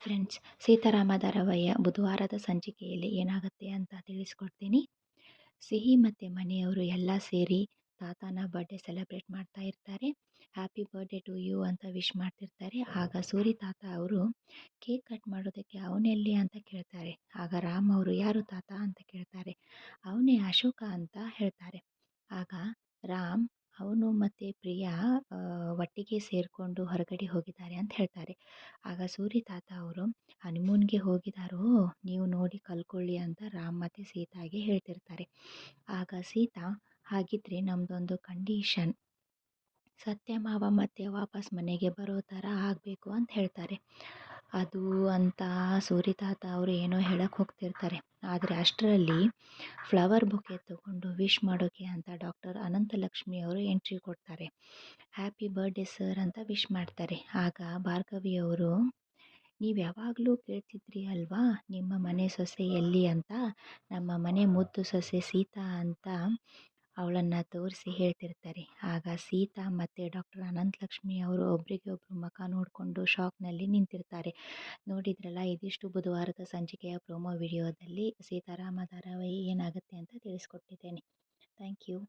Friends, Seetharama ಧಾರಾವಾಹಿಯ ಬುಧವಾರದ ಸಂಚಿಕೆಯಲ್ಲಿ ಏನಾಗುತ್ತೆ ಅಂತ ತಿಳಿಸ್ಕೊಡ್ತೀನಿ. ಸಿಹಿ ಮತ್ತು ಮನೆಯವರು ಎಲ್ಲ ಸೇರಿ ತಾತನ ಬರ್ಡೇ ಸೆಲೆಬ್ರೇಟ್ ಮಾಡ್ತಾ ಇರ್ತಾರೆ. ಹ್ಯಾಪಿ ಬರ್ಡೇ ಟು ಯು ಅಂತ ವಿಶ್ ಮಾಡ್ತಿರ್ತಾರೆ. ಆಗ ಸೂರಿ ತಾತ ಅವರು ಕೇಕ್ ಕಟ್ ಮಾಡೋದಕ್ಕೆ ಅವನೆಲ್ಲಿ ಅಂತ ಕೇಳ್ತಾರೆ. ಆಗ ರಾಮ್ ಅವರು ಯಾರು ತಾತ ಅಂತ ಕೇಳ್ತಾರೆ. ಅವನೇ ಅಶೋಕ ಅಂತ ಹೇಳ್ತಾರೆ. ಆಗ ರಾಮ್ ಅವನು ಮತ್ತು ಪ್ರಿಯಾ ಒಟ್ಟಿಗೆ ಸೇರಿಕೊಂಡು ಹೊರಗಡೆ ಹೋಗಿದ್ದಾರೆ ಅಂತ ಹೇಳ್ತಾರೆ. ಆಗ ಸೂರಿ ತಾತ ಅವರು ಹನಿಮೂನ್ಗೆ ಹೋಗಿದ್ದಾರೋ ನೀವು ನೋಡಿ ಕಲ್ಕೊಳ್ಳಿ ಅಂತ ರಾಮ್ ಮತ್ತು ಸೀತಾಗೆ ಹೇಳ್ತಿರ್ತಾರೆ. ಆಗ ಸೀತಾ, ಹಾಗಿದ್ರೆ ನಮ್ಮದೊಂದು ಕಂಡೀಷನ್, ಸತ್ಯಮಾವ ಮತ್ತೆ ವಾಪಸ್ ಮನೆಗೆ ಬರೋ ಥರ ಆಗಬೇಕು ಅಂತ ಹೇಳ್ತಾರೆ. ಅದು ಅಂತ ಸೂರಿ ತಾತ ಅವರು ಏನೋ ಹೇಳಕ್ಕೆ ಹೋಗ್ತಿರ್ತಾರೆ. ಆದರೆ ಅಷ್ಟರಲ್ಲಿ ಫ್ಲವರ್ ಬೊಕ್ಕೆ ತಗೊಂಡು ವಿಶ್ ಮಾಡೋಕ್ಕೆ ಅಂತ ಡಾಕ್ಟರ್ ಅನಂತಲಕ್ಷ್ಮಿ ಅವರು ಎಂಟ್ರಿ ಕೊಡ್ತಾರೆ. ಹ್ಯಾಪಿ ಬರ್ಡೇ ಸರ್ ಅಂತ ವಿಶ್ ಮಾಡ್ತಾರೆ. ಆಗ ಭಾರ್ಗವಿ ಅವರು, ನೀವು ಯಾವಾಗಲೂ ಕೇಳ್ತಿದ್ರಿ ಅಲ್ವಾ ನಿಮ್ಮ ಮನೆ ಸೊಸೆ ಎಲ್ಲಿ ಅಂತ, ನಮ್ಮ ಮನೆ ಮುದ್ದು ಸೊಸೆ ಸೀತಾ ಅಂತ ಅವಳನ್ನು ತೋರಿಸಿ ಹೇಳ್ತಿರ್ತಾರೆ. ಆಗ ಸೀತಾ ಮತ್ತು ಡಾಕ್ಟರ್ ಅನಂತಲಕ್ಷ್ಮಿ ಅವರು ಒಬ್ರಿಗೆ ಒಬ್ಬರು ಮುಖ ನೋಡಿಕೊಂಡು ಶಾಕ್ನಲ್ಲಿ ನಿಂತಿರ್ತಾರೆ. ನೋಡಿದ್ರಲ್ಲ, ಇದಿಷ್ಟು ಬುಧವಾರದ ಸಂಚಿಕೆಯ ಪ್ರೊಮೋ ವಿಡಿಯೋದಲ್ಲಿ ಸೀತಾರಾಮ ಧಾರಾವಾಹಿ ಏನಾಗುತ್ತೆ ಅಂತ ತಿಳಿಸ್ಕೊಟ್ಟಿದ್ದೇನೆ. Thank you.